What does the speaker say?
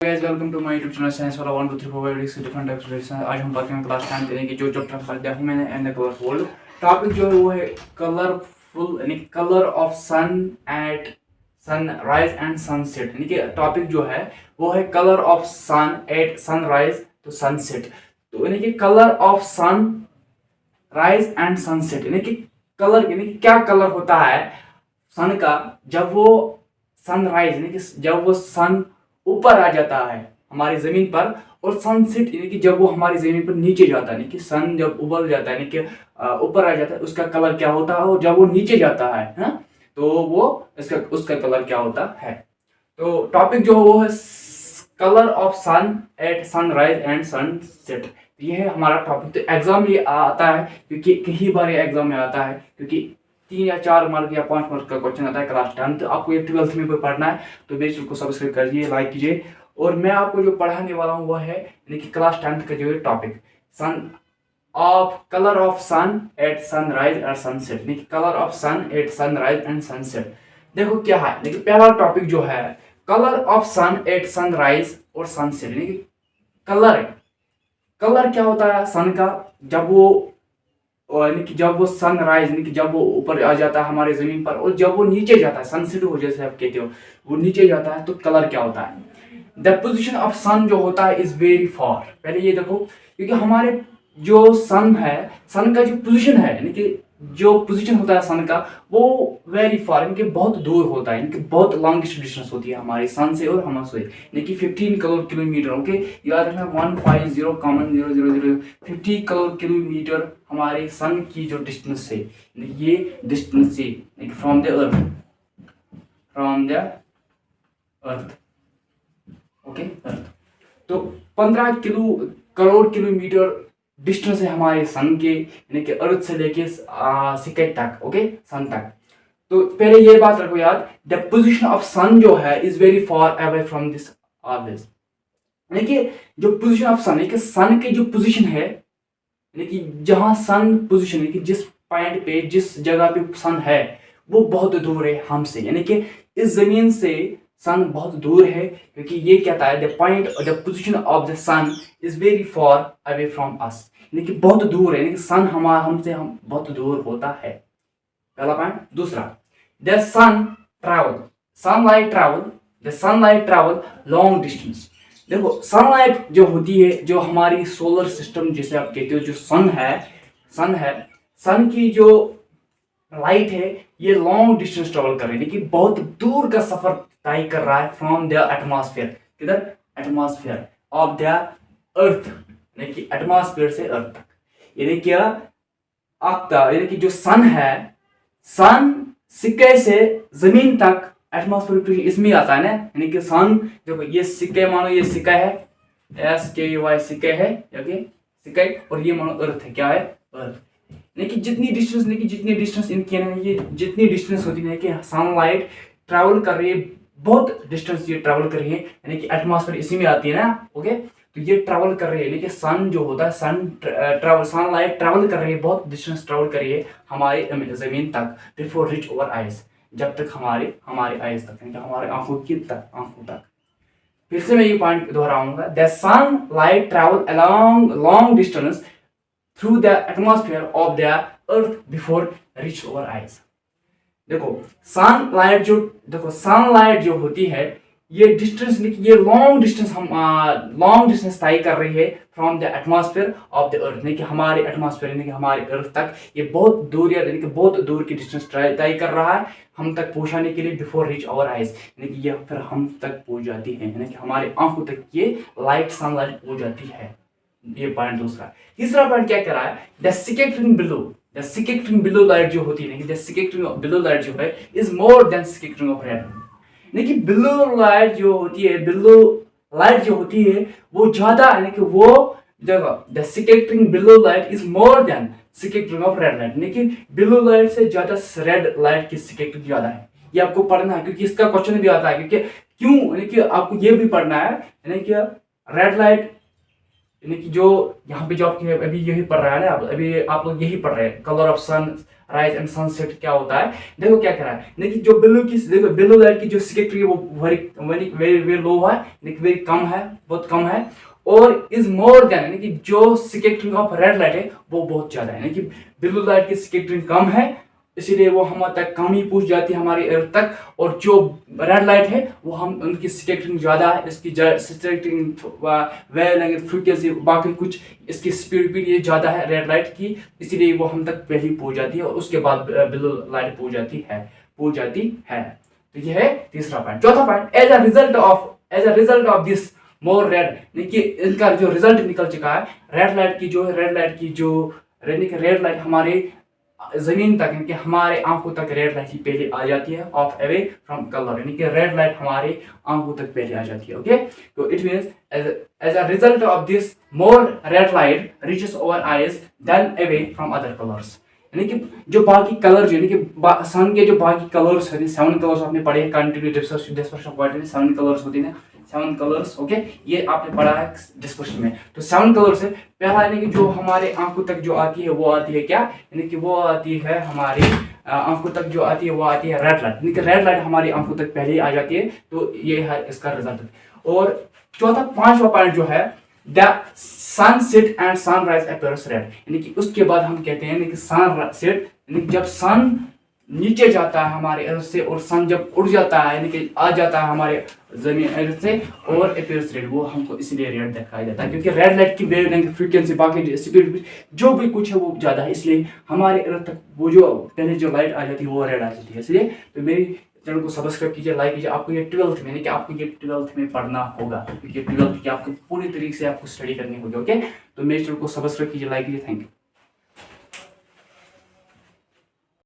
Guys welcome to my YouTube channel science वाला 1 2 3 4 5 6 different types of science. आज हम बात करेंगे क्लास 10 यानी कि जो चैप्टर हम पढ़ते हैं मैंने एंड द कलरफुल टॉपिक जो है वो है कलरफुल यानी colour of sun at sunrise and sunset. यानी कि टॉपिक जो है वो है colour of sun at sunrise तो सनसेट। तो यानी कि colour of sunrise and sunset यानी कि कलर यानी कि क्या कलर होता है सन का जब वो सनराइज यानी कि जब वो सन ऊपर आ जाता है हमारी जमीन पर, और सनसेट यानी कि जब वो हमारी जमीन पर नीचे जाता है यानी कि सन जब उबल जाता है यानी कि ऊपर आ जाता है उसका कलर क्या होता है, और जब वो नीचे जाता है हाँ तो वो उसका कलर क्या होता है। तो टॉपिक जो है वो है colour of sun at sunrise and sunset. ये है हमारा टॉपिक। तो एग्जाम ये आता है क्योंकि कई बार ये एग्जाम में आता है क्योंकि 3 या 4 मार्क या 5 मार्क का क्वेश्चन आता है क्लास 10। तो आपको ये 12th में कोई पढ़ना है तो मेरे चैनल को सब्सक्राइब करिए, लाइक कीजिए। और मैं आपको जो पढ़ाने वाला हूँ वह है यानी कि क्लास 10th का जो है topic sun of colour of sun at sunrise और सनसेट यानी कि colour of sun at sunrise and sunset. देखो क्या है लेकिन पहला टॉपिक जो है colour of sun at sunrise और सनसेट यानी कि कलर कलर क्या होता है सन का जब वो यानी कि जब वो सनराइज यानी कि जब वो ऊपर आ जाता है हमारे जमीन पर, और जब वो नीचे जाता है सनसेट हो जैसे आप कहते हो वो नीचे जाता है तो कलर क्या होता है। द पोजिशन ऑफ सन जो होता है इज वेरी फार। पहले ये देखो क्योंकि हमारे जो सन है सन का जो पोजीशन है यानी कि जो पोजीशन होता है सन का वो वेरी फार यानी कि बहुत दूर होता है यानी कि बहुत लॉन्गेस्ट डिस्टेंस होती है हमारे सन से और हमसे यानी कि 15 करोड़ किलोमीटर। ओके याद रखना 150,000 50 करोड़ किलोमीटर हमारे सन की जो डिस्टेंस है ये डिस्टेंस है फ्रॉम द अर्थ ओके अर्थ। तो 15 करोड़ किलोमीटर डिस्टेंस है हमारे सन के यानी कि अर्थ से लेके सिकेट तक। ओके सन तक। तो पहले ये बात रखो याद द पोजीशन ऑफ सन जो है is very far away from this always यानी कि जो पोजीशन ऑफ सन यानी कि सन की जो पोजीशन है यानी कि जहां सन पोजीशन यानी कि जिस पॉइंट पे जिस जगह पे सन है वो बहुत दूर है हमसे यानी कि इस जमीन से सन बहुत दूर है क्योंकि ये कहता है the point the position of the sun is very far away from us यानी कि बहुत दूर है यानी कि सन हमसे बहुत दूर होता है। पहला पॉइंट। दूसरा the sunlight travel long distance. देखो सनलाइट जो होती है जो हमारी सोलर सिस्टम जिसे आप कहते हो जो सन है सन की जो लाइट है ये लॉन्ग डिस्टेंस ट्रेवल कर रही है लेकिन बहुत दूर का सफर तय कर रहा है फ्रॉम द एटमॉस्फेयर। किधर एटमॉस्फेयर ऑफ द अर्थ यानी कि एटमॉस्फेयर से अर्थ तक यानी क्या आफ्ताब यानी कि जो सन है सन सिक्के से जमीन तक एटमॉस्फेयर इसमें आता है ना यानी कि सन देखो ये सिक्के मानो ये सिक्का है SKY सिक्के है ओके सिक्के और ये मानो अर्थ है क्या है अर्थ। लेकिन जितनी डिस्टेंस इनकी है ये जितनी डिस्टेंस होती है कि सनलाइट ट्रैवल कर रही है बहुत डिस्टेंस ये ट्रैवल कर रही है यानी कि एटमॉस्फेयर इसी में आती है ना ओके। तो ये ट्रैवल कर रही है लेकिन सन जो होता है सनलाइट ट्रैवल कर रही है बहुत डिस्टेंस ट्रैवल कर रही है हमारी जमीन तक बिफोर रिच ओवर आइज जब तक हमारे आइज तक यानी कि हमारे आंखों तक। फिर से मैं ये पॉइंट दोहराऊंगा the sunlight travel along long distance through the atmosphere of the earth before rich over eyes. देखो सनलाइट जो होती है ये डिस्टेंस ये लॉन्ग डिस्टेंस तय कर रही है from the atmosphere of the earth यानी कि हमारे एटमॉस्फेयर यानी कि हमारे अर्थ तक ये बहुत दूर यानी कि बहुत दूर की डिस्टेंस तय कर रहा है हम तक पहुंचाने के लिए बिफोर रीच आवर आइज यानी कि ये फिर हम तक पहुंच जाती है यानी कि हमारे आंखों तक ये लाइट सनलाइट पहुंच जाती है। ये पॉइंट दूसरा। तीसरा पॉइंट क्या कर रहा है द स्कैटरिंग बिलो लाइट जो होती है द स्कैटरिंग बिलो लाइट जो है is more than scattering of red यानी कि बिलो लाइट जो होती है वो ज्यादा यानी कि वो जगह the scattering below light is more than scattering of red light यानी कि बिलो लाइट से ज्यादा रेड लाइट की स्कैटरिंग ज्यादा है। ये आपको पढ़ना है क्योंकि इसका क्वेश्चन भी आता है क्योंकि क्यों यानी कि आपको ये भी पढ़ना है यानी कि रेड लाइट यानी कि जो यहाँ पे जो आपके अभी यही पढ़ रहा है ना अभी आप लोग यही पढ़ रहे हैं colour of sunrise and sunset क्या होता है। देखो क्या कह रहा है, देखिए जो ब्लू लाइट की जो स्पेक्ट्रम है वो वेरी वेरी लो है, वेरी कम है, बहुत कम है। और इज मोर देन यानी कि जो स्पेक्ट्रम ऑफ रेड लाइट है वो बहुत ज्यादा है, यानी कि ब्लू लाइट की स्पेक्ट्रम कम है, इसीलिए वो हम तक कम ही पहुंच जाती है हमारी अर्थ तक। और जो रेड लाइट है वो हम उनकी स्पेक्ट्रम ज्यादा है, इसकी स्पेक्ट्रम वेवलेंथ फ्रीक्वेंसी बाकी कुछ इसकी स्पीड भी ये ज्यादा है रेड लाइट की, इसीलिए वो हम तक पहले पहुंच जाती है और उसके बाद ब्लू लाइट पहुंच जाती है। तो ये है तीसरा पॉइंट। चौथा point, as a result of this more red, देखिए इनका जो रिजल्ट निकल चुका है रेड लाइट हमारे जमीन तक यानी कि हमारे आंखों तक रेड लाइट ही पहले आ जाती है ऑफ अवे फ्रॉम कलर, यानी कि रेड लाइट हमारे आंखों तक पहले आ जाती है। ओके, तो it means as a result of this more red light reaches our eyes then away from other colours, यानी कि जो बाकी कलर यानी कि सन के जो बाकी कलर्स होते हैं, 7 कलर्स आपने पढ़े हैं कंटिन्यू डिस्कशन पॉइंट में, 7 कलर्स होते हैं, 7 कलर्स। ओके, ये आपने पढ़ा है डिस्कशन में। तो 7 कलर्स है, पहला यानी कि जो हमारे आंखों तक जो आती है वो आती है क्या, यानी कि वो आती है हमारी आंखों तक जो आती है वो आती है रेड लाइट, यानी कि रेड लाइट हमारी आंखों तक पहले ही आ जाती है। तो ये है इसका रिजल्ट। और चौथा 5वां पॉइंट जो है the sunset and sunrise appears red, यानी कि उसके बाद हम कहते हैं कि सनसेट यानी जब सन नीचे जाता है हमारे अर्थ से और सन जब उड़ जाता है यानी कि आ जाता है हमारे जमीन अर्थ से और अपीयर्स रेड, वो हमको इसलिए रेड दिखाई देता है क्योंकि रेड लाइट की वेवलेंथ फ्रीक्वेंसी बाकी स्पीड जो भी कुछ है वो ज्यादा है, इसलिए हमारे अर्थ तक वो जो पहले जो लाइट आ जाती है वो रेड आ जाती है। इसलिए तो मेरी चैनल को सब्सक्राइब कीजिए, लाइक कीजिए। आपको ये 12th में यानी कि आपको ये 12th में पढ़ना होगा क्योंकि 12th की आपको पूरी तरीके से आपको स्टडी करनी होगी। ओके, तो मेरे चैनल को सब्सक्राइब कीजिए, लाइक कीजिए। Thank you.